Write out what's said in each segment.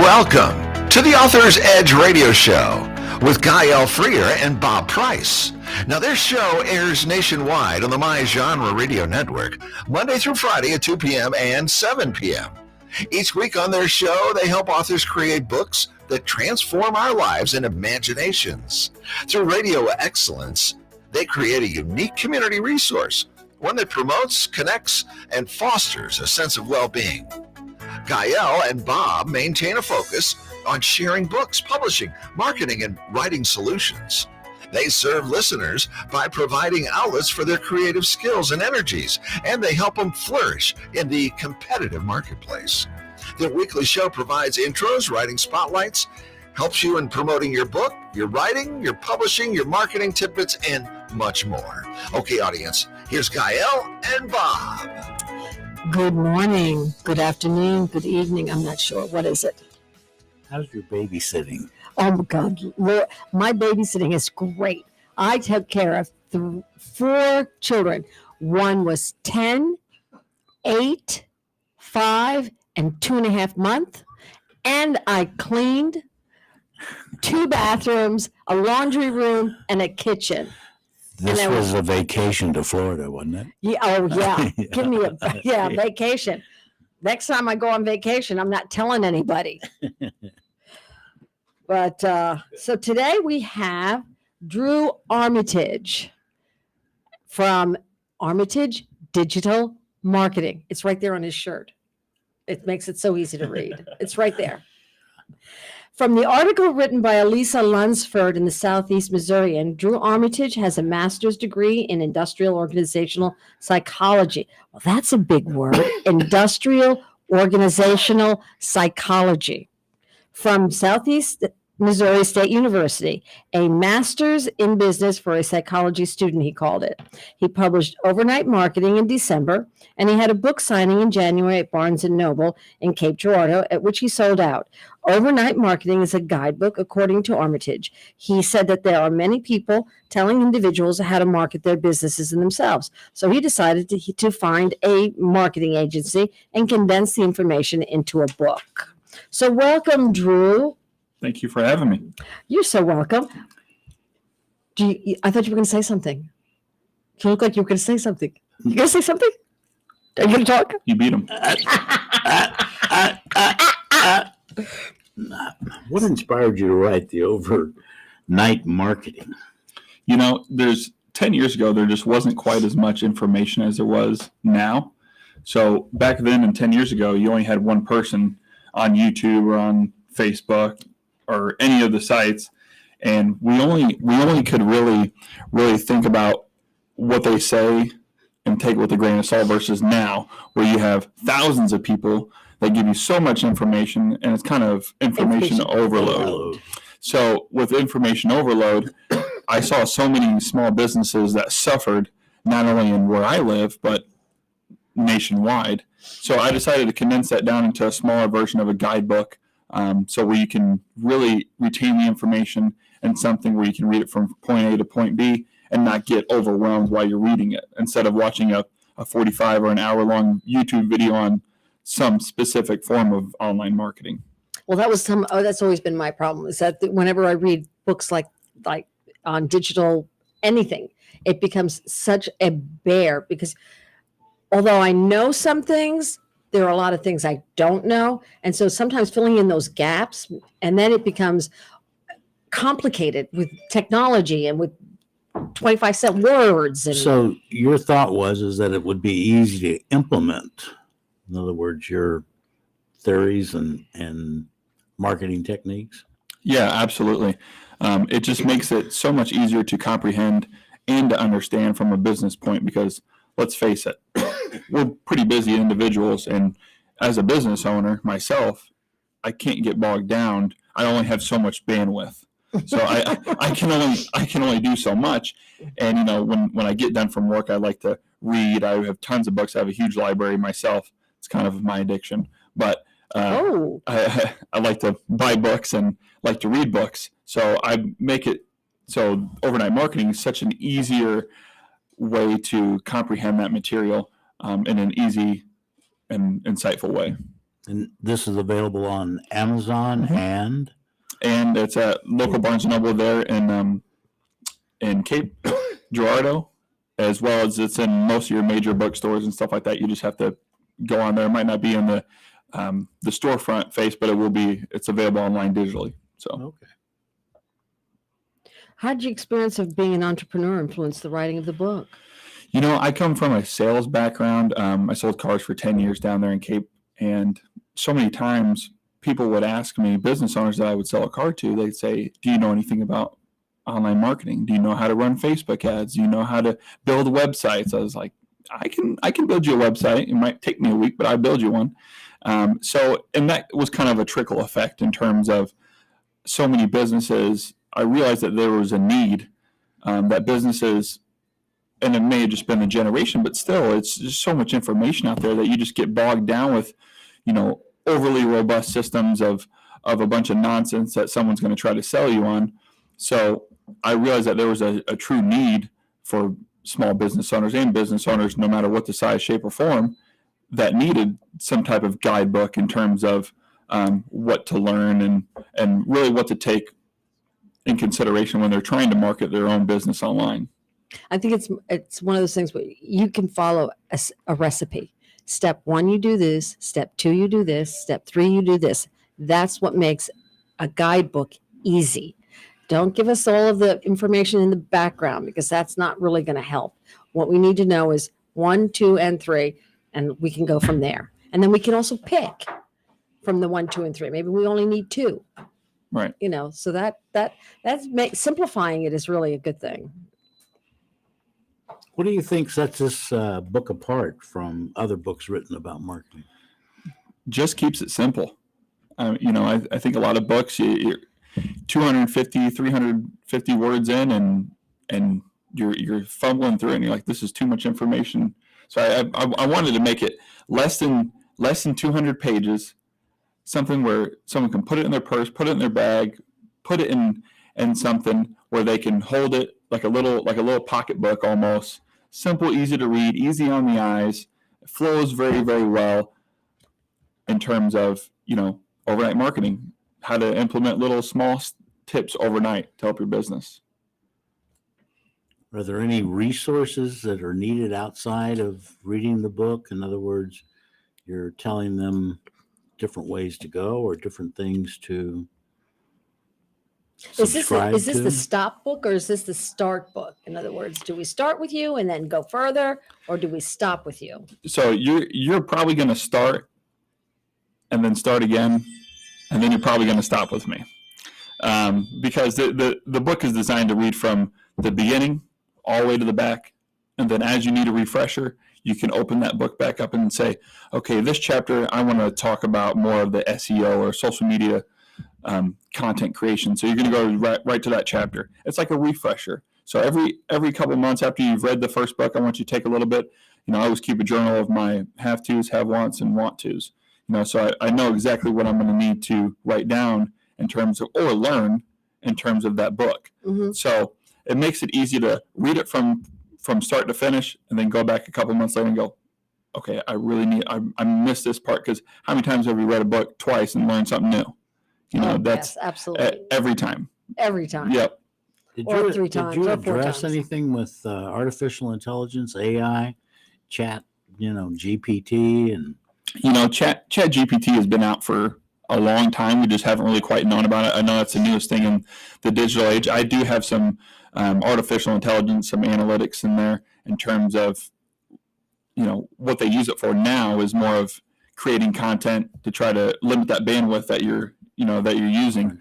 Welcome to the Author's Edge radio show with Guy L. Freer and Bob Price. Now, this show airs nationwide on the My Genre Radio Network, Monday through Friday at 2 p.m. and 7 p.m. Each week on their show, they help authors create books that transform our lives and imaginations. Through radio excellence, they create a unique community resource, one that promotes, connects, and fosters a sense of well-being. Gael and Bob maintain a focus on sharing books, publishing, marketing, and writing solutions. They serve listeners by providing outlets for their creative skills and energies, and they help them flourish in the competitive marketplace. Their weekly show provides intros, writing spotlights, helps you in promoting your book, your writing, your publishing, your marketing tidbits, and much more. Okay, audience, here's Gael and Bob. Good morning, good afternoon, good evening. I'm not sure. What is it? How's your babysitting? Oh, my God. Lord, my babysitting is great. I took care of 4 children. One was 10, 8, 5, and 2.5 months. And I cleaned 2 bathrooms, a laundry room, and a kitchen. This was a vacation to Florida, wasn't it? Yeah. Oh, yeah. Give me a vacation. Next time I go on vacation, I'm not telling anybody. But so today we have Drew Armitage from Armitage Digital Marketing. It's right there on his shirt. It makes it so easy to read. It's right there. From the article written by Elisa Lunsford in the Southeast Missourian, Drew Armitage has a master's degree in industrial organizational psychology. Well, that's a big word. Industrial organizational psychology. From Southeast Missouri State University, a master's in business for a psychology student, he called it. He published Overnight Marketing in December, and he had a book signing in January at Barnes & Noble in Cape Girardeau, at which he sold out. Overnight Marketing is a guidebook, according to Armitage. He said that there are many people telling individuals how to market their businesses and themselves. So he decided to find a marketing agency and condense the information into a book. So welcome, Drew. Thank you for having me. You're so welcome. I thought you were going to say something. You look like you were going to say something. You going to say something? Are you going to talk? You beat him. What inspired you to write the Overnight Marketing? You know, there's 10 years ago, there just wasn't quite as much information as there was now. So back then and 10 years ago, you only had one person on YouTube or on Facebook or any of the sites, and we only could really think about what they say and take it with a grain of salt versus now, where you have thousands of people that give you so much information, and it's kind of information overload. So with information overload, I saw so many small businesses that suffered, not only in where I live, but nationwide. So I decided to condense that down into a smaller version of a guidebook, so where you can really retain the information and something where you can read it from point A to point B and not get overwhelmed while you're reading it, instead of watching a 45 or an hour-long YouTube video on some specific form of online marketing. Well, that's always been my problem, is that whenever I read books like on digital anything, it becomes such a bear, because although I know some things, there are a lot of things I don't know. And so sometimes filling in those gaps, and then it becomes complicated with technology and with 25-cent words. And so your thought is that it would be easy to implement, in other words, your theories and marketing techniques? Yeah, absolutely. It just makes it so much easier to comprehend and to understand from a business point, because let's face it, we're pretty busy individuals, and as a business owner myself, I can't get bogged down. I only have so much bandwidth, so I can only do so much. And you know, when I get done from work, I like to read. I have tons of books. I have a huge library myself. It's kind of my addiction, but I like to buy books and like to read books. So I make it so Overnight Marketing is such an easier way to comprehend that material in an easy and insightful way. And this is available on Amazon Mhm. and And it's at local Barnes and Noble there in Cape Girardeau, as well as it's in most of your major bookstores and stuff like that. You just have to go on there. It might not be in the storefront face, but it's available online digitally. So okay. How did your experience of being an entrepreneur influence the writing of the book? I come from a sales background. I sold cars for 10 years down there in Cape, and so many times people would ask me, business owners that I would sell a car to, they'd say, do you know anything about online marketing? Do you know how to run Facebook ads? Do you know how to build websites? I was like, I can build you a website. It might take me a week, but I'll build you one. And that was kind of a trickle effect in terms of so many businesses. I realized that there was a need that businesses, and it may have just been a generation, but still, it's just so much information out there that you just get bogged down with, overly robust systems of a bunch of nonsense that someone's going to try to sell you on. So I realized that there was a true need for small business owners and business owners, no matter what the size, shape, or form, that needed some type of guidebook in terms of what to learn and really what to take in consideration when they're trying to market their own business online. I think it's one of those things where you can follow a recipe. Step 1, you do this. Step 2, you do this. Step 3, you do this. That's what makes a guidebook easy. Don't give us all of the information in the background, because that's not really going to help. What we need to know is 1, 2, and 3, and we can go from there. And then we can also pick from the 1, 2, and 3. Maybe we only need 2. Right. So that's simplifying it is really a good thing. What do you think sets this book apart from other books written about marketing? Just keeps it simple. I think a lot of books, you're 250, 350 words in, and you're fumbling through it, and you're like, this is too much information. So I wanted to make it less than 200 pages, something where someone can put it in their purse, put it in their bag, put it in something where they can hold it like a little pocketbook almost. Simple, easy to read, easy on the eyes. It flows very, very well in terms of, overnight marketing, how to implement little small tips overnight to help your business. Are there any resources that are needed outside of reading the book? In other words, you're telling them different ways to go or different things to subscribe Is this to? the stop book, or is this the start book? In other words, do we start with you and then go further, or do we stop with you? So you're probably going to start and then start again, and then you're probably going to stop with me, because the book is designed to read from the beginning all the way to the back, and then as you need a refresher, you can open that book back up and say, okay, this chapter I want to talk about more of the SEO or social media content creation. So you're going to go right to that chapter. It's like a refresher. So every couple of months after you've read the first book, I want you to take a little bit. I always keep a journal of my have tos, have wants, and want tos. So I know exactly what I'm going to need to write down in terms of, or learn in terms of that book. Mm-hmm. So it makes it easy to read it from start to finish, and then go back a couple of months later and go, okay, I missed this part, because how many times have you read a book twice and learned something new? That's yes, absolutely. every time. Every time. Yep. Or 3 times, Did you or 4 address times. anything with artificial intelligence, AI, chat, GPT, and Chat GPT has been out for a long time. We just haven't really quite known about it. I know that's the newest thing in the digital age. I do have some artificial intelligence, some analytics in there in terms of, what they use it for now is more of creating content to try to limit that bandwidth that you're using.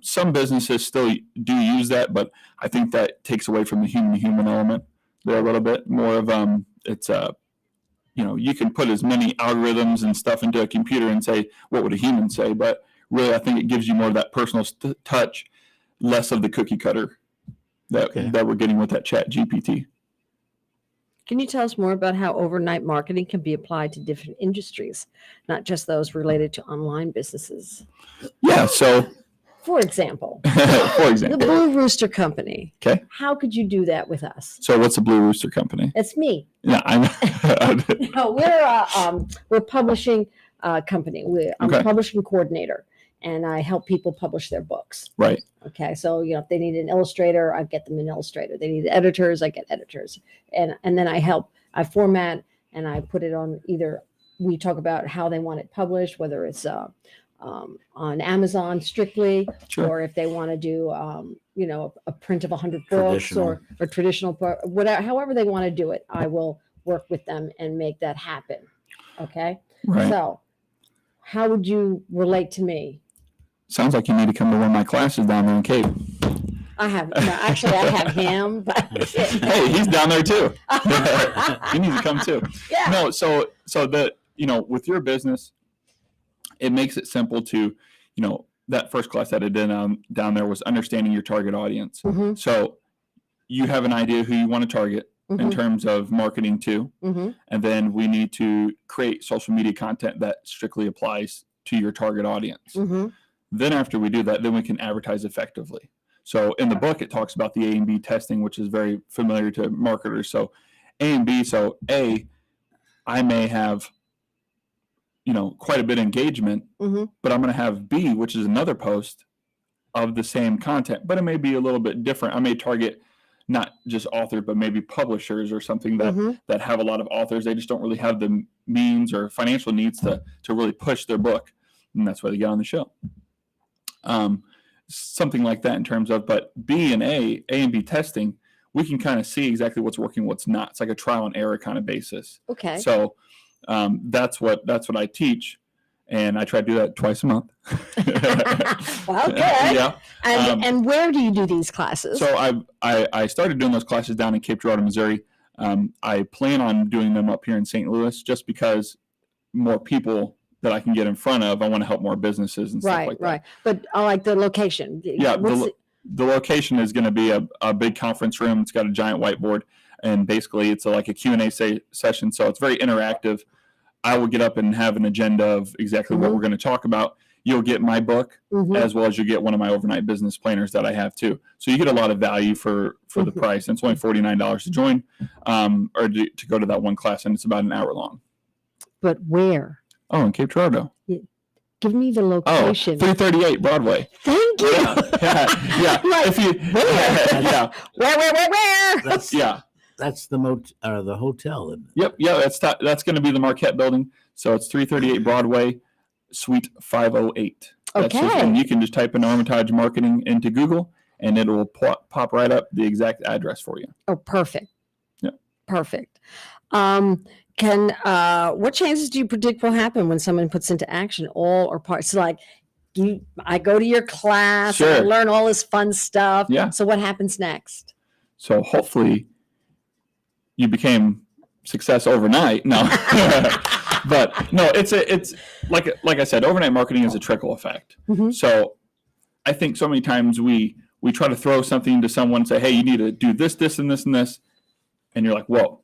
Some businesses still do use that, but I think that takes away from the human element there a little bit. More of it's you can put as many algorithms and stuff into a computer and say, what would a human say? But really, I think it gives you more of that personal touch, less of the cookie cutter that we're getting with that Chat GPT. Can you tell us more about how overnight marketing can be applied to different industries, not just those related to online businesses? Yeah. So, For example, for the example, Blue Rooster Company. Okay. How could you do that with us? So what's a Blue Rooster Company? It's me. Yeah, I know. No, we're publishing company. I'm Okay. a publishing coordinator, and I help people publish their books. Right. Okay, so if they need an illustrator, I get them an illustrator. They need editors, I get editors, and then I format and I put it on either. We talk about how they want it published, whether it's on Amazon strictly, Sure. or if they want to do a print of 100 books or traditional, whatever, however they want to do it. I will work with them and make that happen. Okay, Right. so how would you relate to me? Sounds like you need to come to one of my classes down there in Cape. I have him, but Hey, he's down there too. He needs to come too. yeah. No, so with your business, it makes it simple to, that first class that I did down there was understanding your target audience. Mhm, So you have an idea who you want to target in mhm, terms of marketing to, mhm, and then we need to create social media content that strictly applies to your target audience. mhm. Then after we do that, then we can advertise effectively. So in the book, it talks about the A and B testing, which is very familiar to marketers. So A and B, so A, I may have, quite a bit of engagement, Mhm. but I'm going to have B, which is another post of the same content, but it may be a little bit different. I may target not just authors, but maybe publishers or something that Mhm. that have a lot of authors. They just don't really have the means or financial needs to really push their book, and that's why they get on the show. Something like that in terms of, but B and A and B testing, we can kind of see exactly what's working, what's not. It's like a trial and error kind of basis. Okay. So that's what I teach, and I try to do that twice a month. Well, good. Yeah. And where do you do these classes? So I started doing those classes down in Cape Girardeau, Missouri. I plan on doing them up here in St. Louis just because more people that I can get in front of. I want to help more businesses and stuff right, like that. right. But I like the location. Yeah, What's the location is going to be a big conference room. It's got a giant whiteboard, and basically it's like a Q&A session. So it's very interactive. I will get up and have an agenda of exactly what Mhm. we're going to talk about. You'll get my book Mhm. as well as you get one of my overnight business planners that I have too. So you get a lot of value for the Mhm. price. And it's only $49 to join or to go to that one class, and it's about an hour long. But where? Oh, in Cape Girardeau. Give me the Oh, location. 338 Broadway. Thank you. Yeah. Like, If you, yeah, Where? That's yeah. that's the hotel. Isn't it? Yep. Yeah. That's going to be the Marquette building. So it's 338 Broadway, Suite 508. Okay. And you can just type in Armitage Marketing into Google, and it will pop right up the exact address for you. Oh, perfect. Yeah. Perfect. What changes do you predict will happen when someone puts into action all or parts? So like I go to your class, and I Sure. learn all this fun stuff. Yeah. So what happens next? So hopefully you became success overnight. No, but no, it's like I said, overnight marketing is a trickle effect. Mhm. So I think so many times we try to throw something to someone and say, hey, you need to do this, this, and this, and this. And you're like, whoa,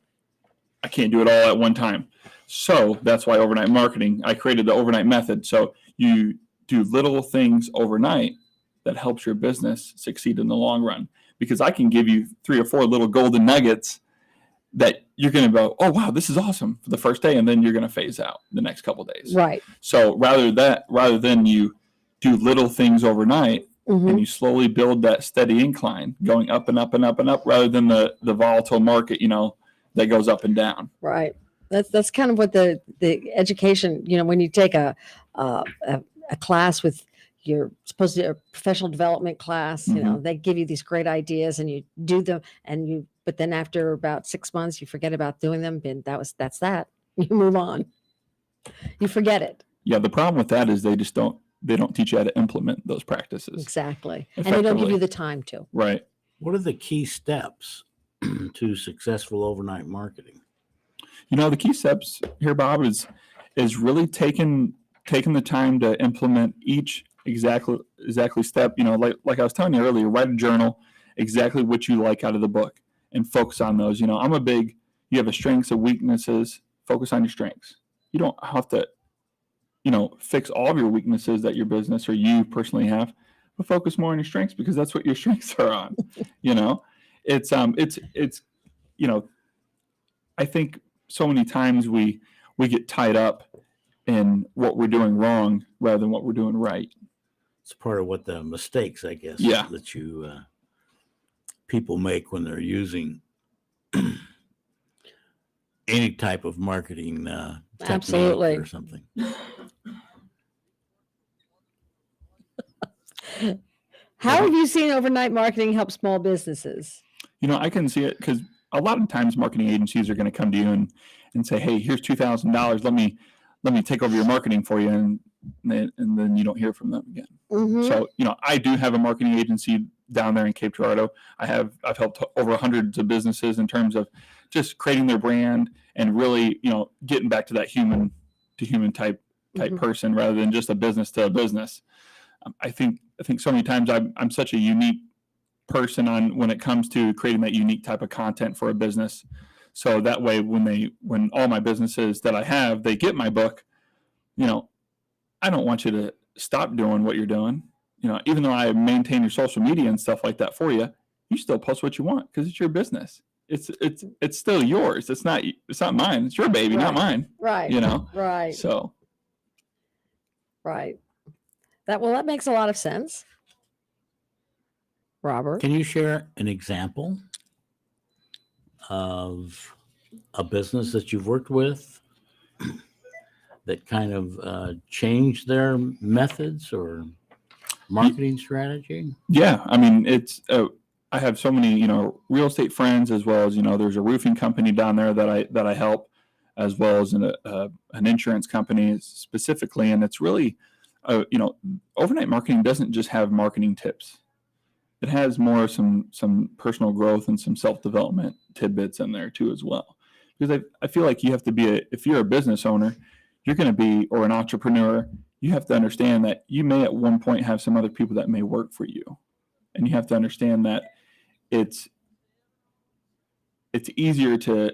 I can't do it all at one time. So that's why overnight marketing, I created the overnight method. So you do little things overnight that helps your business succeed in the long run. Because I can give you 3 or 4 little golden nuggets that you're going to go, oh, wow, this is awesome for the first day. And then you're going to phase out the next couple of days. Right. So rather than you do little things overnight, Mhm. and you slowly build that steady incline going up and up and up and up, rather than the volatile market, that goes up and down. Right. That's kind of what the education, when you take a class with you're supposed to do a professional development class, they give you these great ideas and you do them but then after about 6 months, you forget about doing them. And that's that. You move on. You forget it. Yeah. The problem with that is they don't teach you how to implement those practices. Exactly. And they don't give Effectively. you the time to. Right. What are the key steps to successful overnight marketing? The key steps here, Bob, is really taking the time to implement each exactly step. Like I was telling you earlier, write a journal, exactly what you like out of the book, and focus on those. I'm a big, you have a strengths and weaknesses, focus on your strengths. You don't have to, fix all of your weaknesses that your business or you personally have, but focus more on your strengths because that's what your strengths are on. It's I think so many times we get tied up in what we're doing wrong rather than what we're doing right. It's part of what the mistakes, I guess, Yeah. that you people make when they're using any type of marketing technique Absolutely. or something. How have you seen overnight marketing help small businesses? I can see it because a lot of times marketing agencies are going to come to you and say, "Hey, here's $2,000. Let me take over your marketing for you," and then you don't hear from them again. Mhm. So, I do have a marketing agency down there in Cape Girardeau. I've helped over hundreds of businesses in terms of just creating their brand and really, getting back to that human to human type Mhm. person rather than just a business to a business. I think so many times I'm such a unique person when it comes to creating that unique type of content for a business. So that way, when all my businesses that I have, they get my book, I don't want you to stop doing what you're doing. Even though I maintain your social media and stuff like that for you, you still post what you want because it's your business. It's still yours. It's not mine. It's your baby, not mine. Right. Right. So Right. That makes a lot of sense. Robert. Can you share an example of a business that you've worked with that kind of changed their methods or marketing strategy? Yeah, I mean, I have so many, real estate friends, as well as, there's a roofing company down there that I help, as well as an insurance company specifically. And it's really, overnight marketing doesn't just have marketing tips. It has more some personal growth and some self-development tidbits in there too as well. Because I feel like you have to if you're a business owner, you're going to be, or an entrepreneur, you have to understand that you may at one point have some other people that may work for you. And you have to understand that it's easier to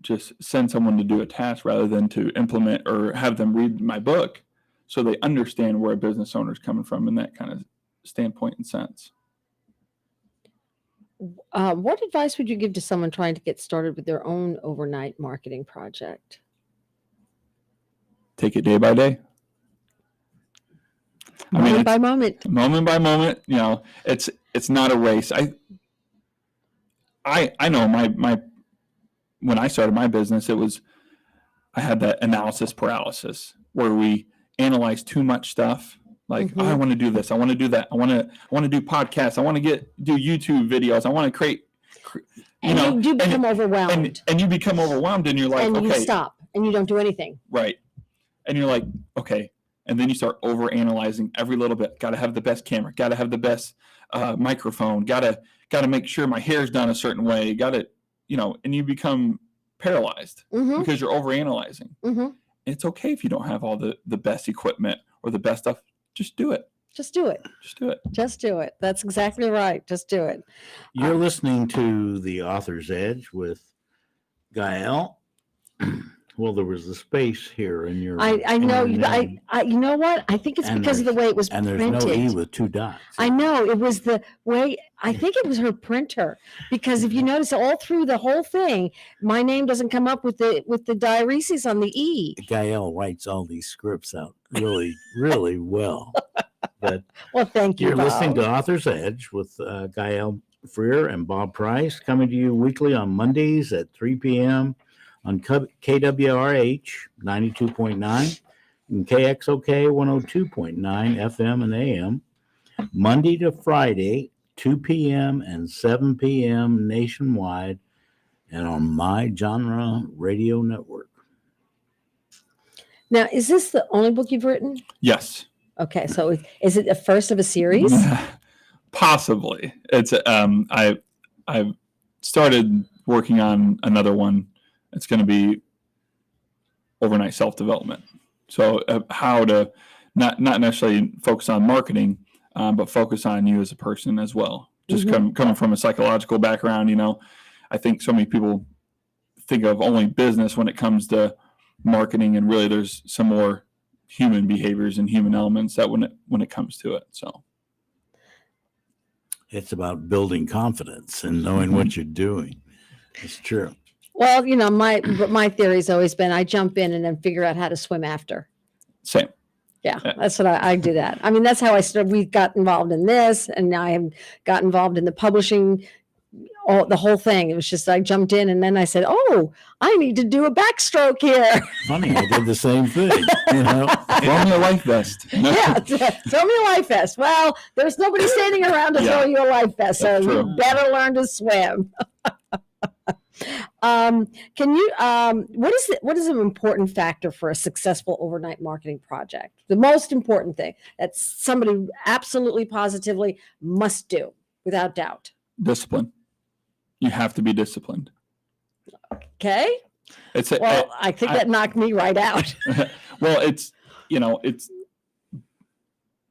just send someone to do a task rather than to implement or have them read my book so they understand where a business owner is coming from in that kind of standpoint and sense. What advice would you give to someone trying to get started with their own overnight marketing project? Take it day by day. Moment by moment. Moment by moment. It's not a race. I know my when I started my business, I had that analysis paralysis where we analyze too much stuff. Like, I want to do this. I want to do that. I want to do podcasts. I want to do YouTube videos. I want to create, you do become overwhelmed. And you become overwhelmed and you're like, and okay. you stop and you don't do anything. Right. And you're like, okay. And then you start over analyzing every little bit. Got to have the best camera. Got to have the best microphone. Got to make sure my hair's done a certain way. Got to, and you become paralyzed because you're over analyzing. And it's okay if you don't have all the best equipment or the best stuff. Just do it. Just do it. Just do it. Just do it. That's exactly right. Just do it. You're listening to The Author's Edge with Gael. Well, there was a space here in your. I know. in your name, You know what? I think it's And because of the way it was and there's printed. no E with two dots. I know it was the way. I think it was her printer, because if you notice all through the whole thing, my name doesn't come up with the diaeresis on the E. Gael writes all these scripts out really, really well. But Well, thank you. you're listening Bob. to Author's Edge with Gael Freer and Bob Price, coming to you weekly on Mondays at 3 p.m. on KWRH 92.9 and KXOK 102.9 FM and AM, Monday to Friday, 2 p.m. and 7 p.m. nationwide, and on My Genre Radio Network. Now, is this the only book you've written? Yes. Okay, so is it the first of a series? Possibly. It's I've started working on another one. It's going to be overnight self-development. So how to not necessarily focus on marketing, but focus on you as a person as well. Just coming from a psychological background, I think so many people think of only business when it comes to marketing, and really there's some more human behaviors and human elements that when it comes to it. So It's about building confidence and knowing what you're doing. It's true. Well, my theory's always been I jump in and then figure out how to swim after. Same. Yeah, that's what I do that. I mean, that's how I started. We got involved in this, and I have got involved in the publishing, the whole thing. It was just I jumped in, and then I said, "Oh, I need to do a backstroke here." Funny, I did the same thing. You know, Throw me a life vest. Yeah, throw me a life vest. Well, there's nobody standing around to throw you a life vest, so That's you true. better learn to swim. Can you? What is an important factor for a successful overnight marketing project? The most important thing that somebody absolutely positively must do, without doubt. Discipline. You have to be disciplined. Okay. It's Well, I think that knocked me right out. well, it's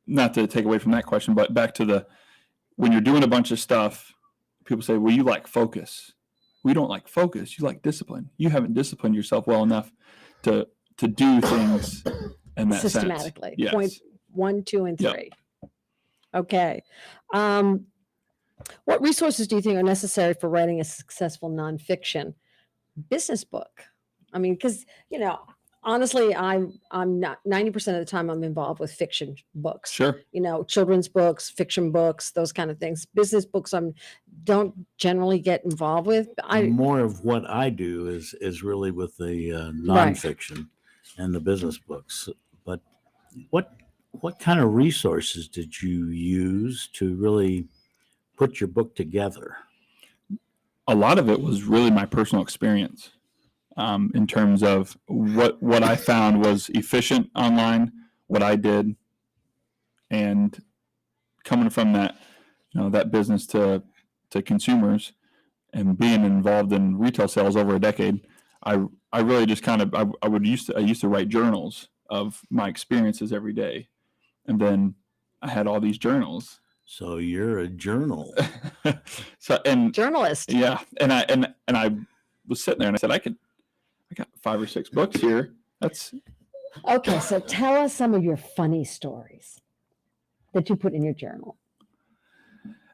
not to take away from that question, but back to when you're doing a bunch of stuff, people say, well, you like focus. We don't like focus. You like discipline. You haven't disciplined yourself well enough to do things in that Systematically. sense. Yes. Point 1, 2, and 3. Yep. Okay. What resources do you think are necessary for writing a successful nonfiction business book? I mean, because honestly, I'm not 90% of the time I'm involved with fiction books. Sure. Children's books, fiction books, those kind of things. Business books, don't generally get involved with. more of what I do is really with the nonfiction and the business books. But what kind of resources did you use to really put your book together? A lot of it was really my personal experience. In terms of what I found was efficient online, what I did, and coming from that, that business to consumers, and being involved in retail sales over a decade, I really just kind of I used to write journals of my experiences every day, and then I had all these journals. So you're a journal. Journalist. Yeah, and I was sitting there and I said I got 5 or 6 books here. That's Okay, so tell us some of your funny stories that you put in your journal.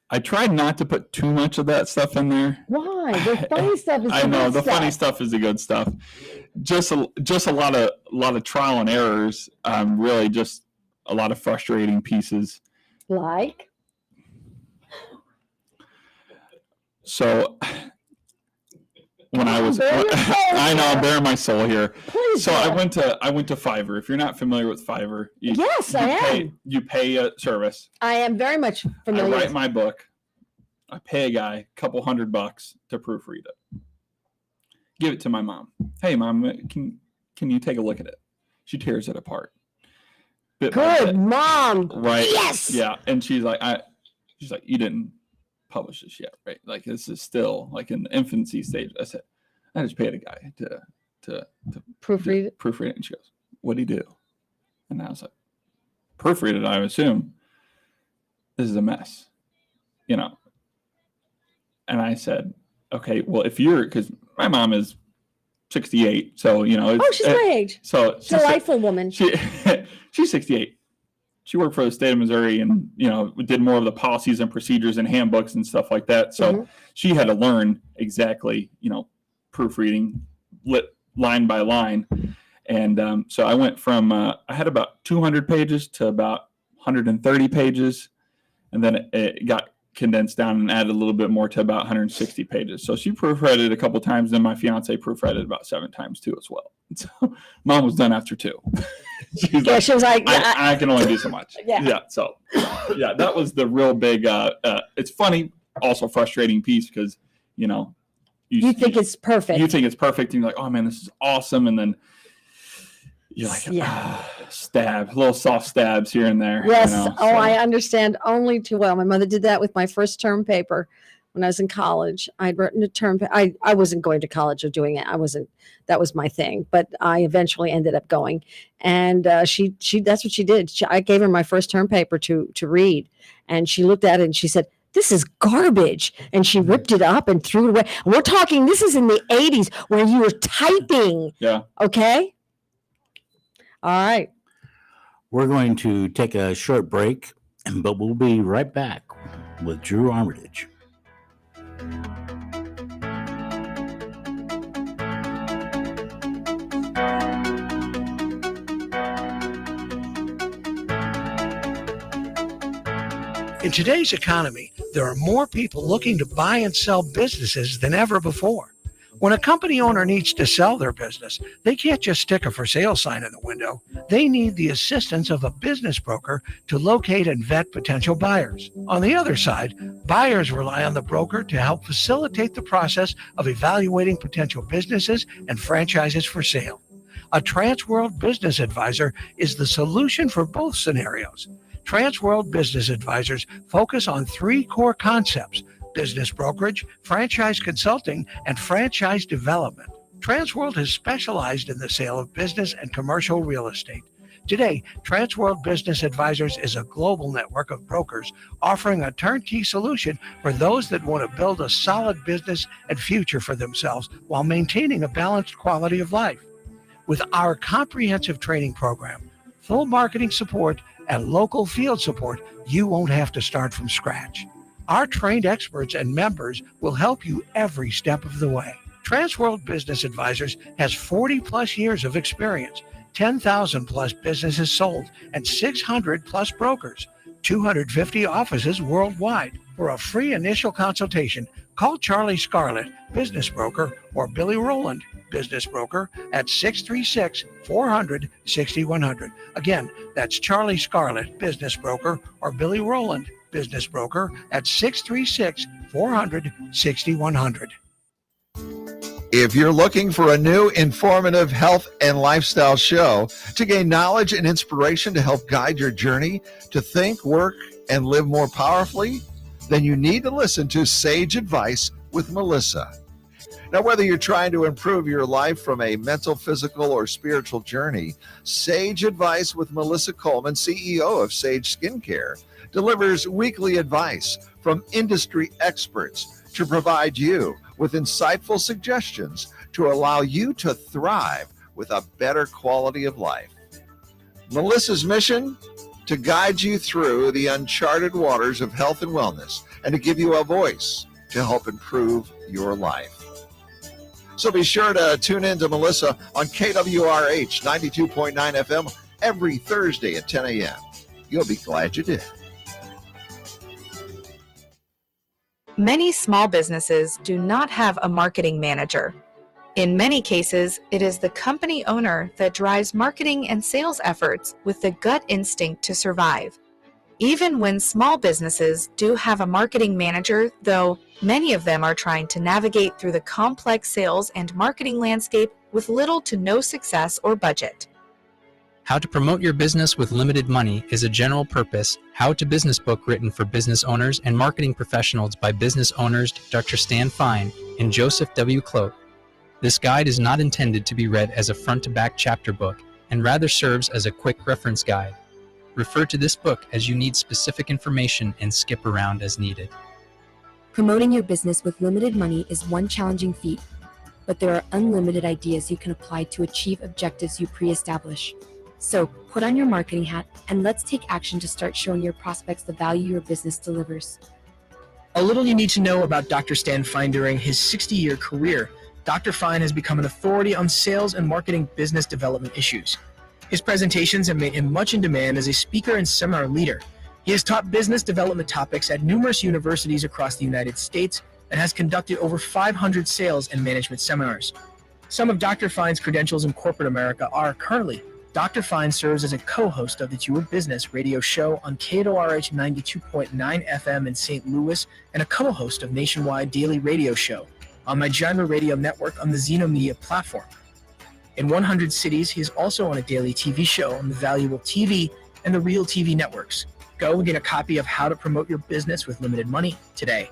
I tried not to put too much of that stuff in there. Why? The funny stuff is I know the good funny stuff is the good stuff. Just a lot of trial and errors. Really, just a lot of frustrating pieces. Like? So when I was, Bare your soul I know I'm here. bearing my soul here. Please. So I do. went to Fiverr. If you're not familiar with Fiverr, Yes, I am. You pay a service. I am very much I familiar. write with- my book. I pay a guy a couple $100 to proofread it. Give it to my mom. Hey, Mom, can you take a look at it? She tears it apart. Bit by Good bit. mom. Right. Yes. Yeah. And she's like, you didn't publish this yet, right? Like this is still like in the infancy stage. I said, I just paid a guy to Proofread it. proofread it. And she goes, what'd he do? And I was like, proofread it, I assume. This is a mess, And I said, okay, well, because my mom is 68, so Oh, she's my age. so she's Delightful woman. she's 68. She worked for the state of Missouri and did more of the policies and procedures and handbooks and stuff like that. So Mhm. she had to learn exactly proofreading line by line. And so I went from I had about 200 pages to about 130 pages, and then it got condensed down and added a little bit more to about 160 pages. So she proofread it a couple times, then my fiance proofread it about 7 times too as well. So Mom was done after 2. She's Yeah, like, she was like, yeah, I can only do so much. Yeah. So that was the real big. It's funny, also frustrating piece because you think it's perfect. you think it's perfect, and you're like, oh man, this is awesome, and then you're like, little soft stabs here and there. Yes. so. I understand only too well. My mother did that with my first term paper when I was in college. I'd written a term. I wasn't going to college or doing it. That was my thing. But I eventually ended up going. And she that's what she did. I gave her my first term paper to read. And she looked at it and she said, this is garbage. And she ripped it up and threw it away. We're talking, this is in the 80s where you were typing. Yeah. Okay. All right. We're going to take a short break, but we'll be right back with Drew Armitage. In today's economy, there are more people looking to buy and sell businesses than ever before. When a company owner needs to sell their business, they can't just stick a for sale sign in the window. They need the assistance of a business broker to locate and vet potential buyers. On the other side, buyers rely on the broker to help facilitate the process of evaluating potential businesses and franchises for sale. A Transworld Business Advisor is the solution for both scenarios. Transworld Business Advisors focus on 3 core concepts: business brokerage, franchise consulting, and franchise development. Transworld has specialized in the sale of business and commercial real estate. Today, Transworld Business Advisors is a global network of brokers offering a turnkey solution for those that want to build a solid business and future for themselves while maintaining a balanced quality of life. With our comprehensive training program, full marketing support, and local field support, you won't have to start from scratch. Our trained experts and members will help you every step of the way. Transworld Business Advisors has 40 plus years of experience, 10,000 plus businesses sold, and 600 plus brokers, 250 offices worldwide. For a free initial consultation, call Charlie Scarlett, business broker, or Billy Rowland, business broker, at 636-400-6100. Again, that's Charlie Scarlett, business broker, or Billy Rowland, business broker, at 636-400-6100. If you're looking for a new informative health and lifestyle show to gain knowledge and inspiration to help guide your journey to think, work, and live more powerfully, then you need to listen to Sage Advice with Melissa. Now, whether you're trying to improve your life from a mental, physical, or spiritual journey, Sage Advice with Melissa Coleman, CEO of Sage Skincare, delivers weekly advice from industry experts to provide you with insightful suggestions to allow you to thrive with a better quality of life. Melissa's mission: to guide you through the uncharted waters of health and wellness and to give you a voice to help improve your life. So be sure to tune in to Melissa on KWRH 92.9 FM every Thursday at 10 a.m. You'll be glad you did. Many small businesses do not have a marketing manager. In many cases, it is the company owner that drives marketing and sales efforts with the gut instinct to survive. Even when small businesses do have a marketing manager, though, many of them are trying to navigate through the complex sales and marketing landscape with little to no success or budget. How to Promote Your Business with Limited Money is a general purpose how-to business book written for business owners and marketing professionals by business owners Dr. Stan Fine and Joseph W. Clote. This guide is not intended to be read as a front-to-back chapter book and rather serves as a quick reference guide. Refer to this book as you need specific information and skip around as needed. Promoting your business with limited money is one challenging feat, but there are unlimited ideas you can apply to achieve objectives you pre-establish. So put on your marketing hat and let's take action to start showing your prospects the value your business delivers. A little you need to know about Dr. Stan Fine. During his 60-year career, Dr. Fine has become an authority on sales and marketing business development issues. His presentations have made him much in demand as a speaker and seminar leader. He has taught business development topics at numerous universities across the United States and has conducted over 500 sales and management seminars. Some of Dr. Fine's credentials in corporate America are currently: Dr. Fine serves as a co-host of the It's Your Business radio show on KWRH 92.9 FM in St. Louis and a co-host of Nationwide Daily Radio Show on my Genre Radio Network on the Xeno Media platform. In 100 cities, he is also on a daily TV show on the Valuable TV and the Real TV networks. Go and get a copy of How to Promote Your Business with Limited Money today.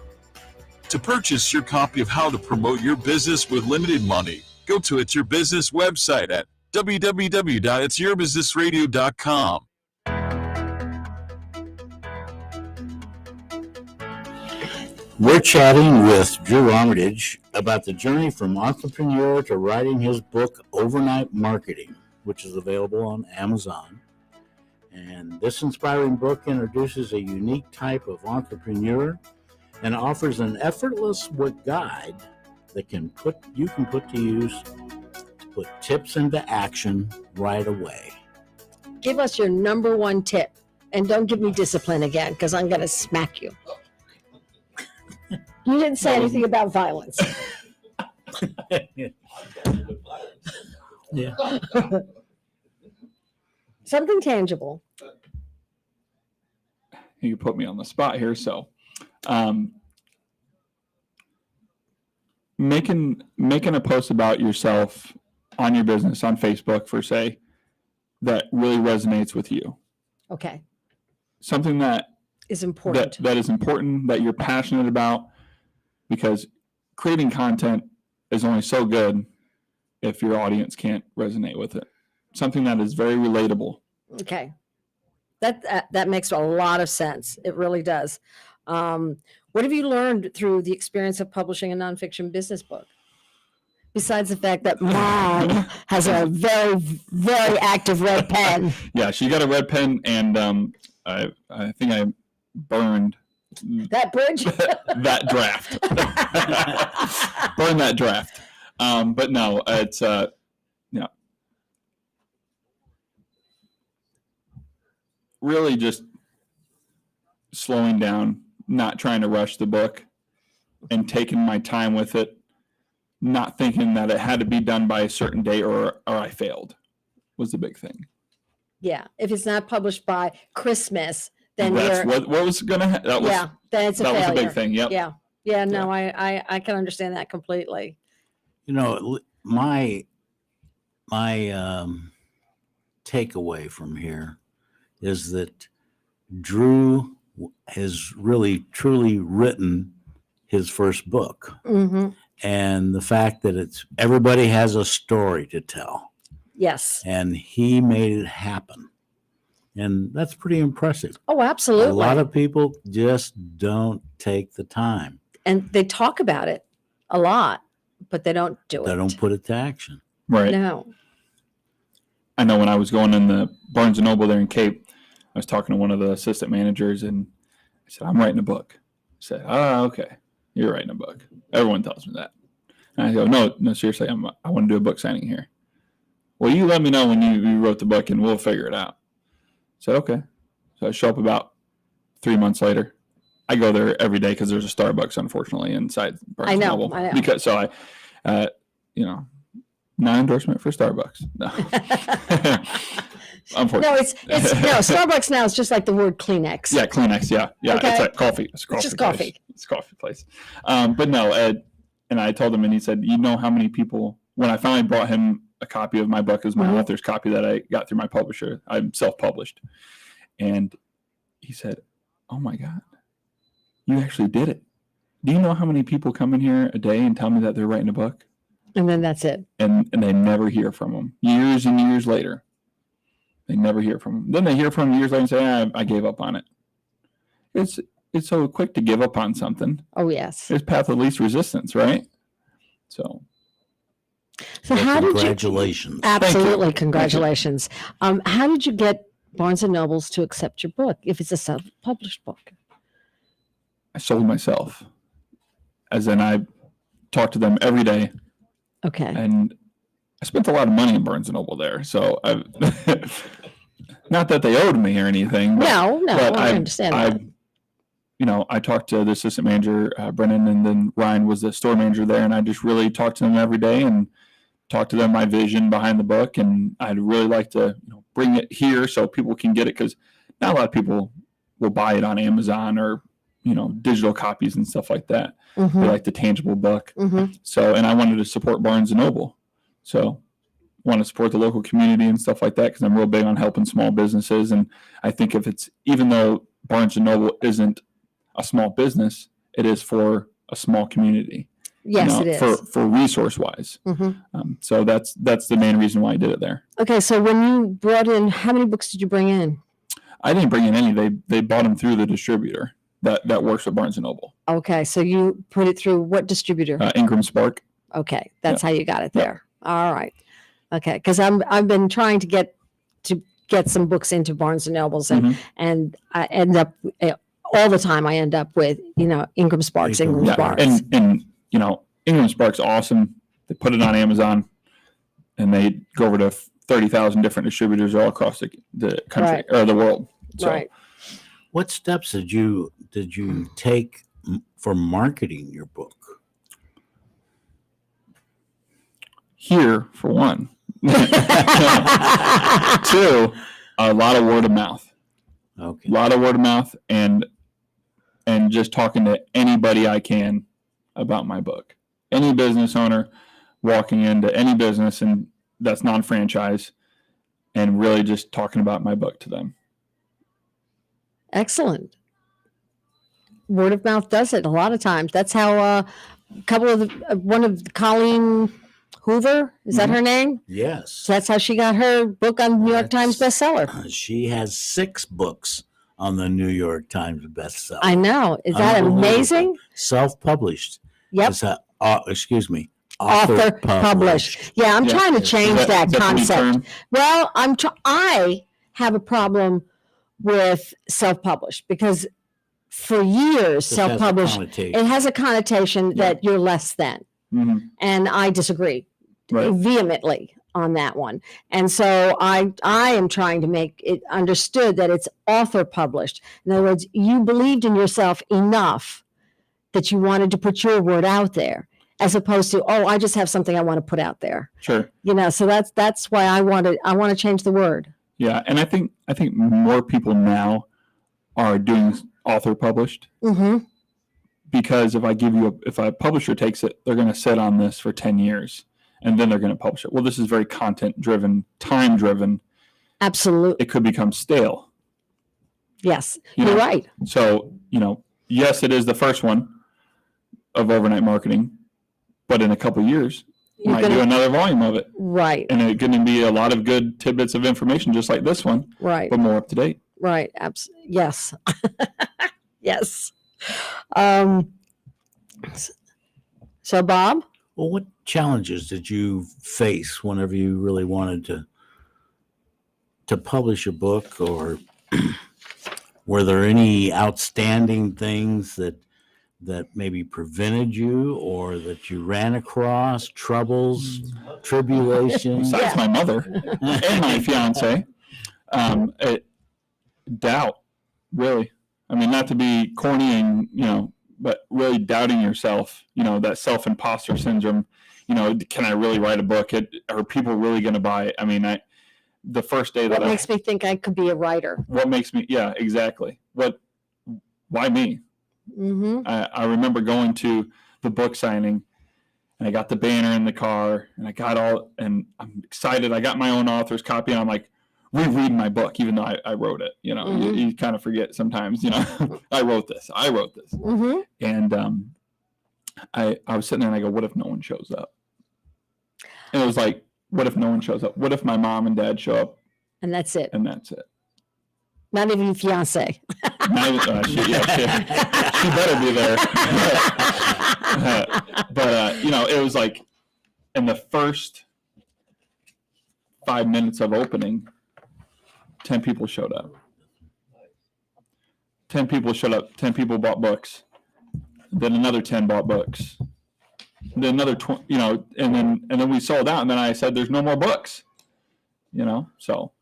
To purchase your copy of How to Promote Your Business with Limited Money, go to It's Your Business website at www.itsyourbusinessradio.com. We're chatting with Drew Armitage about the journey from entrepreneur to writing his book, Overnight Marketing, which is available on Amazon. And this inspiring book introduces a unique type of entrepreneur and offers an effortless guide that you can put to use to put tips into action right away. Give us your number one tip And don't give me discipline again, because I'm going to smack you. You didn't say anything about violence. Yeah. Something tangible. You put me on the spot here. So, making a post about yourself on your business on Facebook, for say, that really resonates with you. Okay. Something that Is important. that is important, that you're passionate about, because creating content is only so good if your audience can't resonate with it. Something that is very relatable. Okay. That makes a lot of sense. It really does. What have you learned through the experience of publishing a nonfiction business book? Besides the fact that Mom has a very, very active red pen. Yeah, she got a red pen, and I think I burned That bridge? that draft. Burn that draft. But no, it's yeah. Really just slowing down, not trying to rush the book, and taking my time with it, not thinking that it had to be done by a certain date or I failed, was the big thing. Yeah. If it's not published by Christmas, then That's you're, what was going to that was yeah, then it's a that was failure. a big thing. Yep. Yeah. Yeah. No, I can understand that completely. You know, my takeaway from here is that Drew has really truly written his first book, Mm-hmm. and the fact that it's everybody has a story to tell, Yes. and he made it happen, and that's pretty impressive. Oh, absolutely. A lot of people just don't take the time. And they talk about it a lot, but they don't do it. They don't put it to action. Right. No. I know when I was going in the Barnes & Noble there in Cape, I was talking to one of the assistant managers, and I said, I'm writing a book. I said, oh, okay. You're writing a book. Everyone tells me that. And I go, no, seriously, I want to do a book signing here. Well, you let me know when you wrote the book, and we'll figure it out. I said, okay. So I show up about 3 months later. I go there every day because there's a Starbucks, unfortunately, inside Barnes & Noble. I know. Because so I, not endorsement for Starbucks. No. Unfortunately. No, Starbucks now is just like the word Kleenex. Yeah, Kleenex. Yeah. Okay. It's a coffee. It's a coffee. just place. coffee. It's a coffee place. But no, and I told him, and he said, you know how many people, when I finally brought him a copy of my book as my Mhm. author's copy that I got through my publisher, I'm self-published. And he said, oh my God, you actually did it. Do you know how many people come in here a day and tell me that they're writing a book? And then that's it. And they never hear from them. Years and years later, they never hear from them. Then they hear from them years later and say, I gave up on it. It's so quick to give up on something. Oh, yes. It's path of least resistance, right? So So Well, how did you? congratulations. Absolutely. Congratulations. How did you get Barnes & Nobles to accept your book if it's a self-published book? I sold myself. As in, I talked to them every day, Okay. and I spent a lot of money in Barnes & Noble there. So not that they owed me or anything. But, No, but I understand that. I talked to the assistant manager, Brennan, and then Ryan was the store manager there, and I just really talked to them every day and talked to them my vision behind the book, and I'd really like to bring it here so people can get it, because not a lot of people will buy it on Amazon or digital copies and stuff like that. They Mhm, like the tangible book. mhm. So, and I wanted to support Barnes & Noble. So want to support the local community and stuff like that, because I'm real big on helping small businesses. And I think even though Barnes & Noble isn't a small business, it is for a small community. Yes, it is. For resource wise. Mhm. So that's the main reason why I did it there. Okay, so when you brought in, how many books did you bring in? I didn't bring in any. They bought them through the distributor that works with Barnes & Noble, Okay, so you put it through what distributor? Ingram Spark. Okay, that's how you got it Yeah. there. All right. Okay, because I've been trying to get some books into Barnes and Nobles, Mhm. and I end up all the time. I end up with Ingram Sparks. Ingram And Ingram Spark's awesome. They put it on Amazon, and they go over to 30,000 different distributors all across the country Right. or the world. So Right. What steps did you take for marketing your book? Here, for one. 2, a lot of word of mouth. Okay. A lot of word of mouth and just talking to anybody I can about my book. Any business owner walking into any business and that's non-franchise and really just talking about my book to them. Excellent. Word of mouth does it a lot of times. That's how one of Colleen Hoover, is that her name? Yes. So that's how she got her book on the New York Times bestseller. She has 6 books on the New York Times bestseller. I know. Is that amazing? Self-published. Yep. It's author published. Yeah, I'm trying to change that concept. Well, I have a problem with self-published because for years, self-published, it has a connotation that you're less than. Mm-hmm. And I disagree vehemently on that one. And so I am trying to make it understood that it's author published. In other words, you believed in yourself enough that you wanted to put your word out there, as opposed to, I just have something I want to put out there. Sure. So that's why I want to change the word. Yeah, and I think more people now are doing author published. Mm-hmm. Because if a publisher takes it, they're going to sit on this for 10 years and then they're going to publish it. Well, this is very content driven, time driven. Absolutely. It could become stale. Yes, you're right. So, yes, it is the first one of overnight marketing, but in a couple of years, you might do another volume of it. Right. And it's going to be a lot of good tidbits of information, just like this one. Right. But more up to date. Right. Yes. Yes. So Bob? Well, what challenges did you face whenever you really wanted to publish a book, or were there any outstanding things that maybe prevented you, or that you ran across, troubles, tribulations? Besides my mother and my fiance, doubt, really. I mean, not to be corny and, but really doubting yourself, that self-imposter syndrome, can I really write a book? Are people really going to buy it? I mean, the first day what makes me think I could be a writer? What makes me, yeah, exactly. Why me? Mm-hmm. I remember going to the book signing and I got the banner in the car and and I'm excited. I got my own author's copy and I'm like, rereading my book, even though I wrote it. Mm-hmm. You kind of forget sometimes, I wrote this. Mm-hmm. And I was sitting there and I go, what if no one shows up? And it was like, what if no one shows up? What if my mom and dad show up? And that's it. Not even your fiance. She better be there. But it was like in the first 5 minutes of opening, 10 people showed up. 10 people showed up. 10 people bought books. Then another 10 bought books. Then another 20, and then we sold out. And then I said, "There's no more books." So.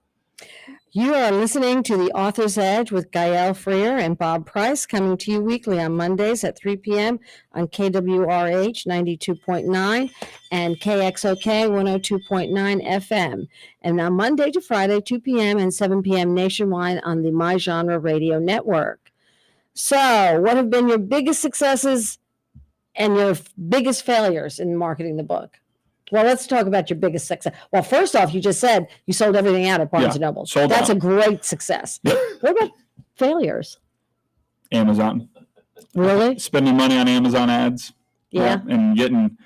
You are listening to The Author's Edge with Gael Freer and Bob Price, coming to you weekly on Mondays at 3 p.m. on KWRH 92.9 and KXOK 102.9 FM. And on Monday to Friday, 2 p.m. and 7 p.m. nationwide on the My Genre Radio Network. So, what have been your biggest successes and your biggest failures in marketing the book? Well, let's talk about your biggest success. Well, first off, you just said you sold everything out at Barnes & Noble. That's a great success. Yep. What about failures? Amazon. Really? Spending money on Amazon ads. Yeah. And getting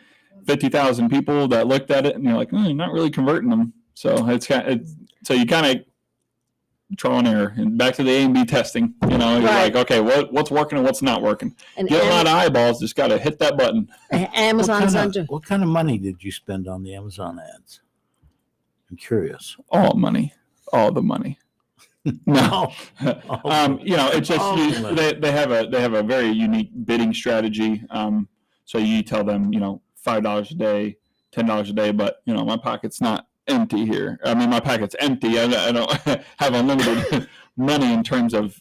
50,000 people that looked at it and you're like, you're not really converting them. So so you kind of trial and error and back to the A/B testing. You're like, okay, what's working and what's not working. Get a lot of eyeballs. Just got to hit that button. Amazon's what kind of money did you spend on the Amazon ads? I'm curious. All the money. No, it's just they have a very unique bidding strategy. So you tell them, $5 a day, $10 a day, but my pocket's not empty here. I mean, my pocket's empty. I don't have unlimited money in terms of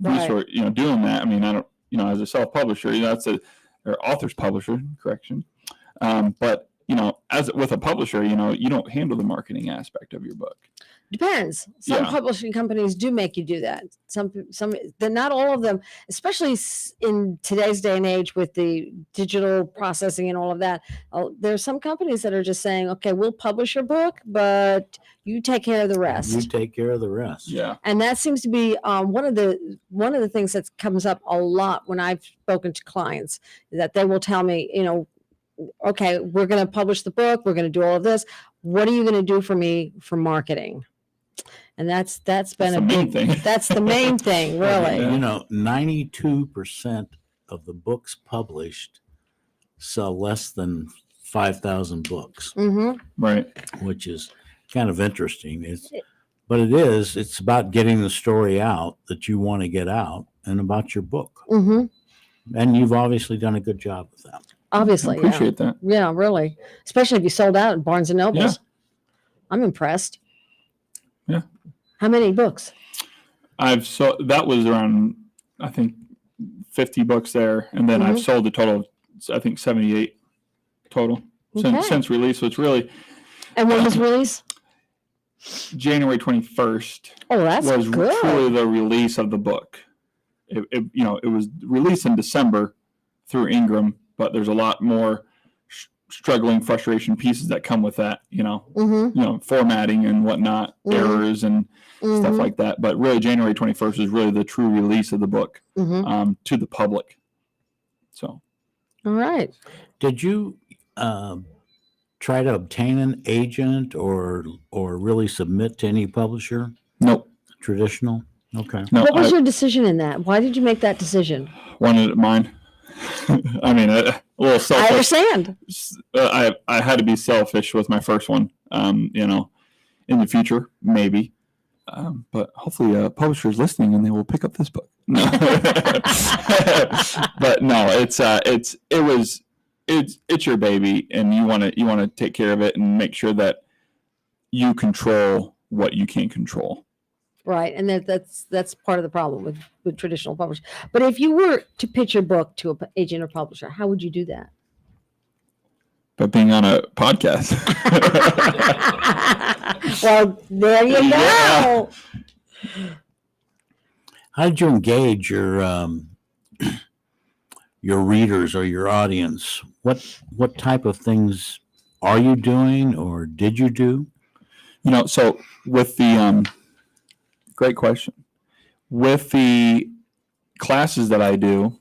Right. resource, doing that. I mean, I don't, as a self-publisher, that's or author's publisher, correction. But as with a publisher, you don't handle the marketing aspect of your book. Depends. Some Yeah. publishing companies do make you do that. Some, they're not all of them, especially in today's day and age with the digital processing and all of that. There's some companies that are just saying, okay, we'll publish your book, but you take care of the You rest. take care of the rest. Yeah. And that seems to be one of the things that comes up a lot when I've spoken to clients, that they will tell me, okay, we're going to publish the book, we're going to do all of this. What are you going to do for me for marketing? And that's been the main thing. That's the main thing, really. Yeah. 92% of the books published sell less than 5,000 books, Mm-hmm. Right. which is kind of interesting. It's about getting the story out that you want to get out and about your book. Mm-hmm. And you've obviously done a good job with that. Obviously, I appreciate that. yeah, really. Especially if you sold out at Barnes and Nobles. Yeah. I'm impressed. Yeah. How many books? That was around, I think, 50 books there, and then I've sold a total of, I think, 78 total Okay. since release. So it's really And when was release? January 21st Oh, that's was good. truly the release of the book. It was released in December through Ingram, but there's a lot more struggling, frustration pieces that come with that. Mm-hmm. Formatting and whatnot, Mhm. errors and stuff like that. But really, January 21st is really the true release of the book Mm-hmm. to the public. So All right. Did you try to obtain an agent or really submit to any publisher? nope, Traditional? Okay. no, What was I your decision in that? Why did you make that decision? wanted mine. I mean, a little I selfish. understand. I had to be selfish with my first one. In the future, maybe. But hopefully, publishers listening and they will pick up this book. No. But no, it's your baby, and you want to take care of it and make sure that you control what you can control. Right. And that's part of the problem with traditional publishing. But if you were to pitch your book to an agent or publisher, how would you do that? But being on a podcast, Well, there you go. Yeah. How did you engage your readers or your audience? What type of things are you doing or did you do? so with the great question. With the classes that I do,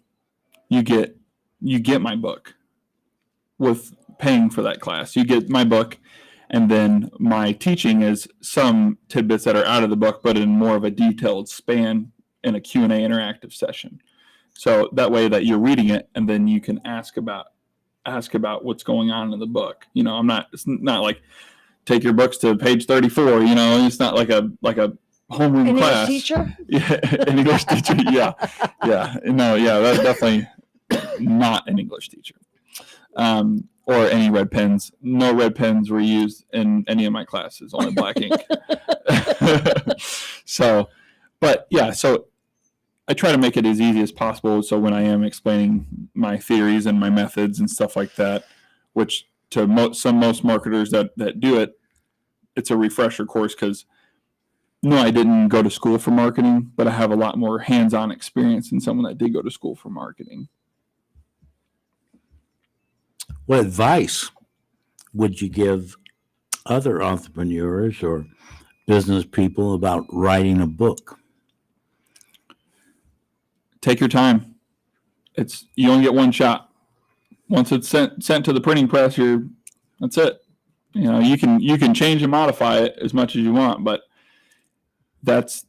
you get my book. With paying for that class, you get my book, and then my teaching is some tidbits that are out of the book, but in more of a detailed span in a Q&A interactive session. So that way that you're reading it, and then you can ask about what's going on in the book. It's not like take your books to page 34. It's not like a homeroom An English class. teacher? Yeah, an English teacher. Yeah. No, yeah, that's definitely not an English teacher. Or any red pens. No red pens were used in any of my classes, only black ink. So I try to make it as easy as possible. So when I am explaining my theories and my methods and stuff like that, which to most marketers that do it, it's a refresher course because no, I didn't go to school for marketing, but I have a lot more hands-on experience than someone that did go to school for marketing. What advice would you give other entrepreneurs or business people about writing a book? Take your time. You only get one shot. Once it's sent to the printing press, that's it. You can change and modify it as much as you want, but that's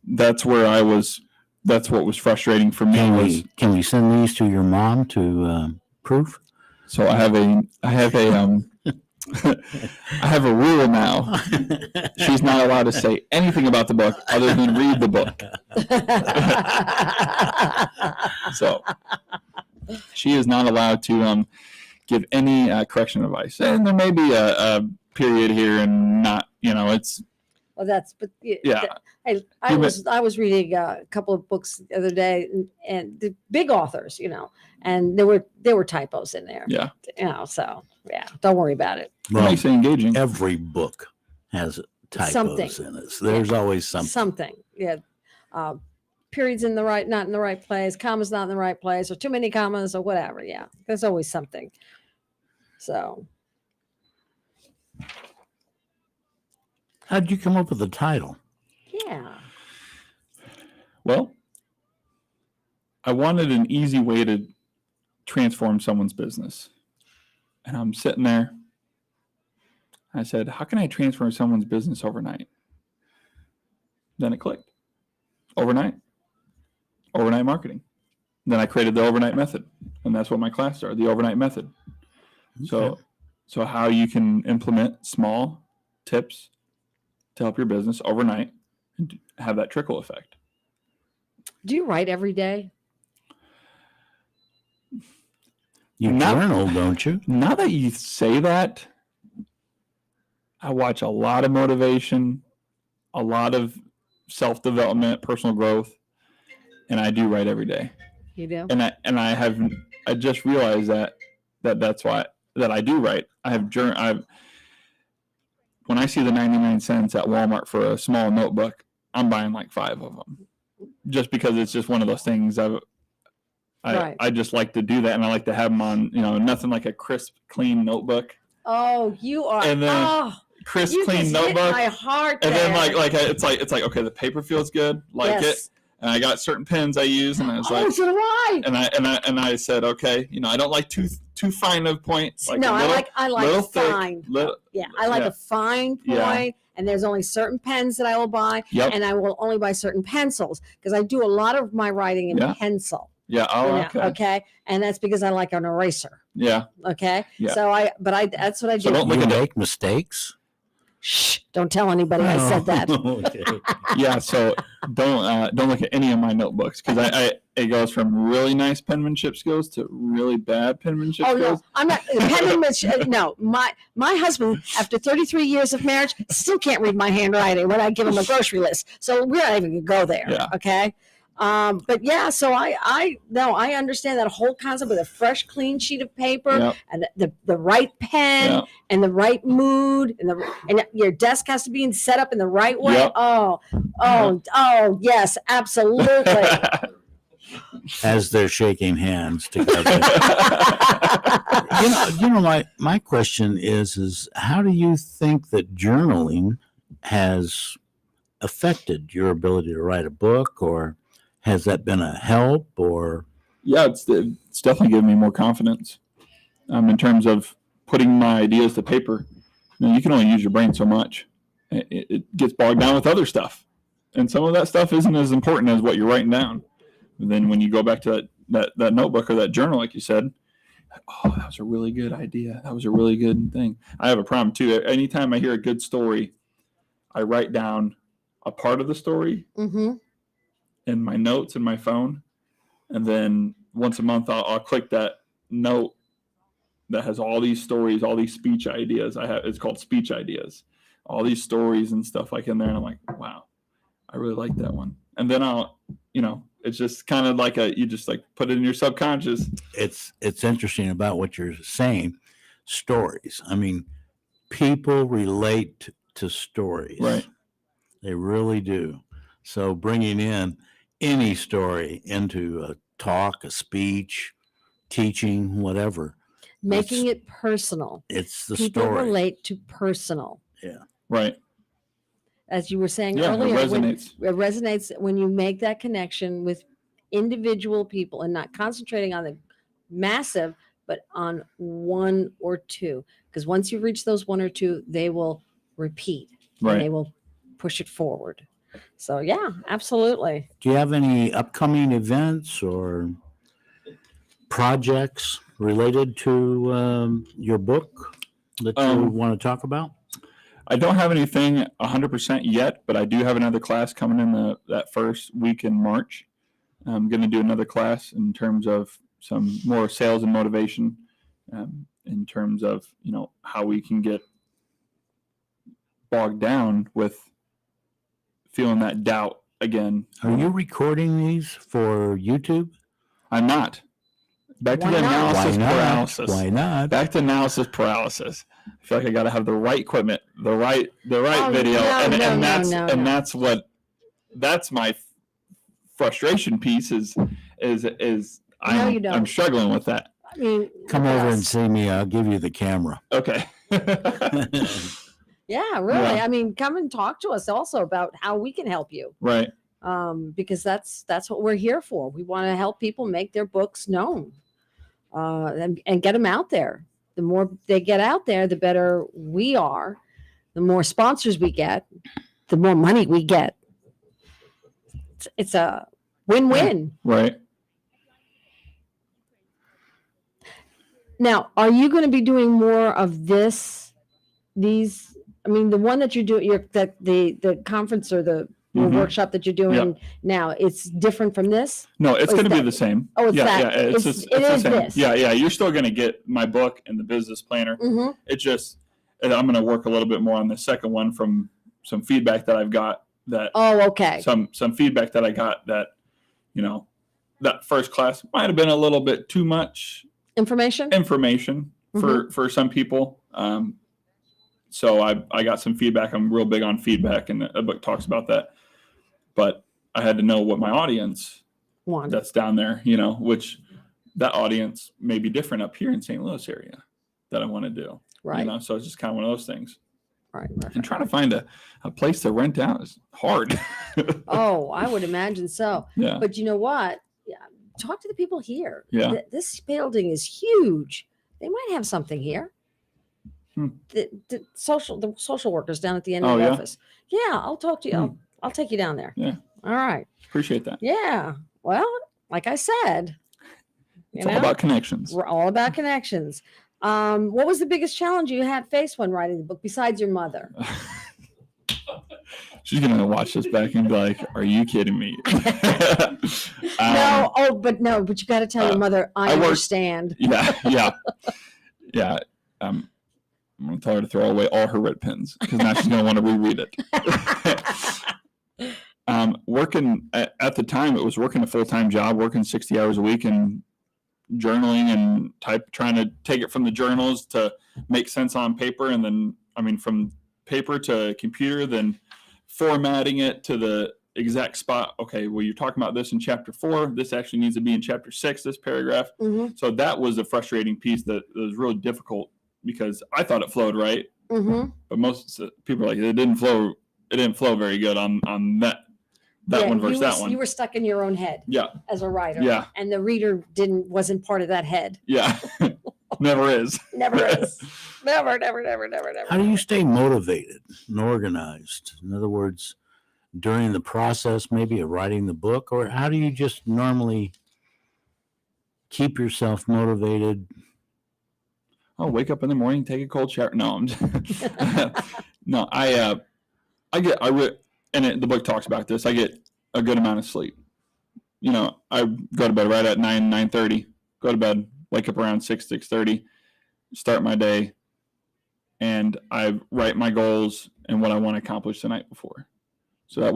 where I was. That's what was frustrating for me. Can we send these to your mom to proof? So I have a I have a rule now. She's not allowed to say anything about the book other than read the book. So she is not allowed to give any correction advice. And there may be a period here and not, Well, that's but Yeah. I You was reading a couple of books the other day, and the big authors, and there were typos in there. Yeah. So yeah, don't worry about it. It makes it engaging. Every book has typos Something. in it. So there's always something. Something, yeah. Periods not in the right place, commas not in the right place, or too many commas, or whatever. Yeah, there's always something. So How did you come up with the title? yeah, Well, I wanted an easy way to transform someone's business. And I'm sitting there. I said, how can I transform someone's business overnight? Then it clicked. Overnight marketing. Then I created the overnight method. And that's what my class started, the overnight method. Okay. So how you can implement small tips to help your business overnight and have that trickle effect. do you write every day? You Not- journal, don't you? Now that you say that, I watch a lot of motivation, a lot of self-development, personal growth, and I do write every day. You do? And I just realized that's why that I do write. When I see the 99 cents at Walmart for a small notebook, I'm buying like 5 of them, just because it's just one of those things. Right. I just like to do that, and I like to have them on. Nothing like a crisp, clean notebook. Oh, you are. And then oh, Crisp, you clean just hit notebook. my heart And then there. it's like okay, the paper feels good, like Yes. it, and I got certain pens I use, and I was Oh, like, so do I. and I said, okay, I don't like too fine of points. Like No, a little, I like little thick, fine. little, Yeah, I like yeah. a fine point, Yeah. and there's only certain pens that I will buy, Yep. and I will only buy certain pencils because I do a lot of my writing in Yeah. pencil. Yeah. Oh, okay. And that's because I like an eraser. Yeah. Okay, Yeah. So that's what I do. So don't look You at make mistakes? Shh! Don't tell anybody I said that. Okay. Yeah. So don't look at any of my notebooks because it goes from really nice penmanship skills to really bad penmanship Oh skills. no, I'm not. Penmanship. No, my husband, after 33 years of marriage, still can't read my handwriting when I give him a grocery list. So we're not even gonna go there. Yeah. Okay. But yeah, so I understand that whole concept with a fresh, clean sheet of paper Yep. and the right pen Yep. and the right mood and your desk has to be set up in the right way. Yep. Oh, yes, absolutely. As they're shaking hands together. My question is how do you think that journaling has affected your ability to write a book, or has that been a help, or? Yeah, it's definitely given me more confidence in terms of putting my ideas to paper. You can only use your brain so much. It gets bogged down with other stuff, and some of that stuff isn't as important as what you're writing down. And then when you go back to that notebook or that journal, like you said, oh, that was a really good idea. That was a really good thing. I have a problem too. Anytime I hear a good story, I write down a part of the story Mm-hmm. in my notes in my phone, and then once a month I'll click that note that has all these stories, all these speech ideas. It's called speech ideas, all these stories and stuff like in there, and I'm like, wow, I really like that one. And then it's just kind of like you just like put it in your subconscious. It's interesting about what you're saying. Stories. I mean, people relate to stories. Right. They really do. So bringing in any story into a talk, a speech, teaching, whatever, Making it personal. it's the People story. relate to personal. Right. As you were saying Yeah, earlier, it resonates. it resonates when you make that connection with individual people and not concentrating on the massive, but on one or two. Because once you reach those one or two, they will repeat and they Right. will push it forward. So yeah, absolutely. Do you have any upcoming events or projects related to your book that you want to talk about? I don't have anything 100% yet, but I do have another class coming in that first week in March. I'm going to do another class in terms of some more sales and motivation, in terms of how we can get bogged down with feeling that doubt again. Are you recording these for YouTube? I'm not. Back to Why the not? analysis Why not? paralysis. Why not? Back to analysis paralysis. I feel like I got to have the right equipment, the right Oh, video, no. that's my frustration piece is you don't. I'm struggling with that. I mean, Come look at over us. and see me. I'll give you the camera. Okay. Yeah, really. Yeah. I mean, come and talk to us also about how we can help you. Right. Because that's what we're here for. We want to help people make their books known, and get them out there. The more they get out there, the better we are. The more sponsors we get, the more money we get. It's a win-win. Right. Now, are you going to be doing more of these? I mean, the one that you do, the conference or the Mhm. workshop that you're doing now, it's different from this. No, it's Or going to is be that- the same. Oh, it's yeah, that. yeah. It's It the is same. this. Yeah, yeah. You're still going to get my book and the business planner. Mm-hmm. It just, and I'm going to work a little bit more on the second one from some feedback that I've got that Oh, okay. some feedback that I got that, that first class might have been a little bit too much Information. information for some people. So I got some feedback. I'm real big on feedback, and the book talks about that. But I had to know what my audience One. that's down there, which that audience may be different up here in St. Louis area that I want to do. Right. So it's just kind of one of those things. Right. And trying to find a place to rent out is hard. Oh, I would imagine so. Yeah. But you know what? Yeah, talk to the people here. Yeah. This building is huge. They might have something here. Hmm. The social workers down at the end Oh, of the yeah? office. Yeah, I'll talk to you. Hmm. I'll take you down there. Yeah. All right. Appreciate that. Yeah. Well, like I said, It's all about connections. we're all about connections. What was the biggest challenge you had faced when writing the book besides your mother? She's going to watch this back and be like, are you kidding me? No, but you got to tell your mother, I worked- understand. Yeah. I'm going to tell her to throw away all her red pens because now she's going to want to reread it. Working at the time, it was working a full-time job, working 60 hours a week and journaling and trying to take it from the journals to make sense on paper. And then, from paper to computer, then formatting it to the exact spot. Okay, well, you're talking about this in chapter 4. This actually needs to be in chapter 6, this paragraph. Mm-hmm. So that was a frustrating piece that was really difficult because I thought it flowed right. Mm-hmm. But most people are like, it didn't flow very good on that one versus that one. You were stuck in your own head Yeah. as a writer. Yeah. And the reader wasn't part of that head. Yeah. Never is. Never is. Never. How do you stay motivated and organized? In other words, during the process, maybe of writing the book, or how do you just normally keep yourself motivated? I'll wake up in the morning, take a cold shower. No, I'm just, no, the book talks about this. I get a good amount of sleep. I go to bed right at 9:30, go to bed, wake up around 6:30, start my day, and I write my goals and what I want to accomplish the night before. So that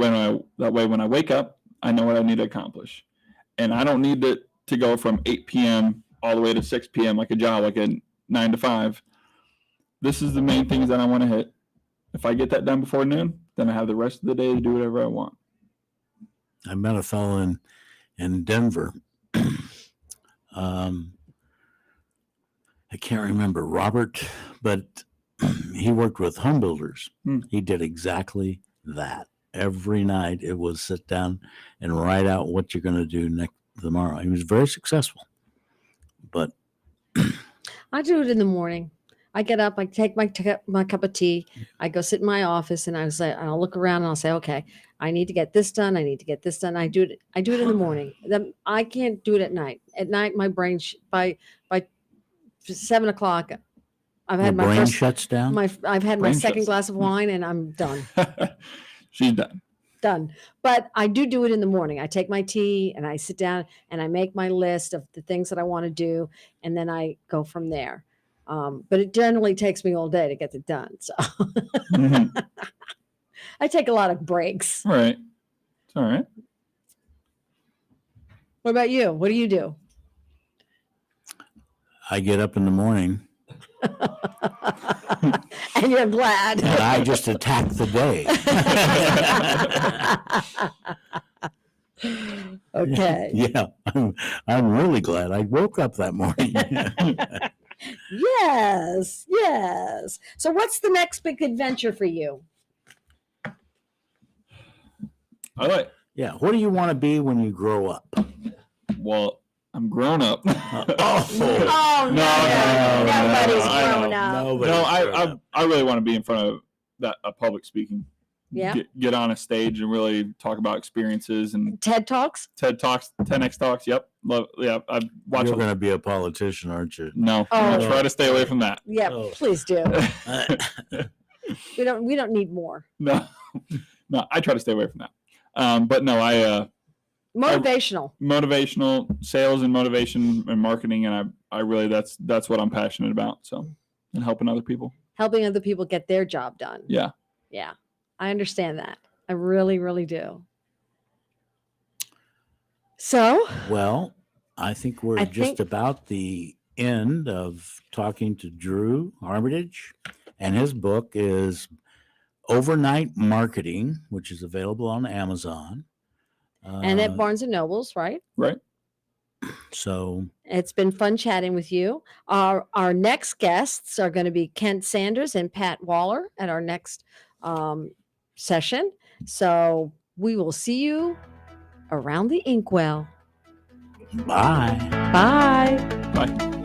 way when I wake up, I know what I need to accomplish. And I don't need to go from 8 p.m. all the way to 6 p.m. like a job, like a 9 to 5. This is the main things that I want to hit. If I get that done before noon, then I have the rest of the day to do whatever I want. I met a fellow in Denver. I can't remember Robert, but he worked with home builders. He did exactly that. Every night it was sit down and write out what you're going to do tomorrow. He was very successful. But I do it in the morning. I get up, I take my cup of tea, I go sit in my office, and I'll look around and I'll say, okay, I need to get this done. I need to get this done. I do it in the morning. Then I can't do it at night. At night, my brain by 7 o'clock, I've had the my brain first, shuts down. I've had my Brain second shuts- glass of wine, and I'm done. She's done. Done. But I do it in the morning. I take my tea and I sit down and I make my list of the things that I want to do, and then I go from there. But it generally takes me all day to get it done. So, Mhm. I take a lot of breaks. Right. It's all right. What about you? What do you do? I get up in the morning And you're glad. and I just attack the day. Okay. Yeah, I'm really glad I woke up that morning. Yes. Yes. So what's the next big adventure for you? I like. Yeah, what do you want to be when you grow up? Well, I'm grown up. Oh, No, nobody's I know. grown up. Nobody's No, grown I up. I really want to be in front of a public speaking. Yeah. Get on a stage and really talk about experiences and TED Talks? TED Talks, 10X Talks. Yep. Love. Yeah. I've watched. You're going to be a politician, aren't you? No, I'm gonna Oh. try to stay away from that. Yeah, Oh. please do. We don't need more. No, no, I try to stay away from that. But no, I Motivational. motivational sales and motivation and marketing, and I really that's what I'm passionate about. So, and helping other people. Helping other people get their job done. Yeah. Yeah. I understand that. I really, really do. So, Well, I think we're I just think- about the end of talking to Drew Armitage, and his book is Overnight Marketing, which is available on Amazon. and at Barnes and Nobles, right? Right. So It's been fun chatting with you. Our next guests are going to be Kent Sanders and Pat Waller at our next session. So we will see you around the inkwell. bye. Bye. Bye.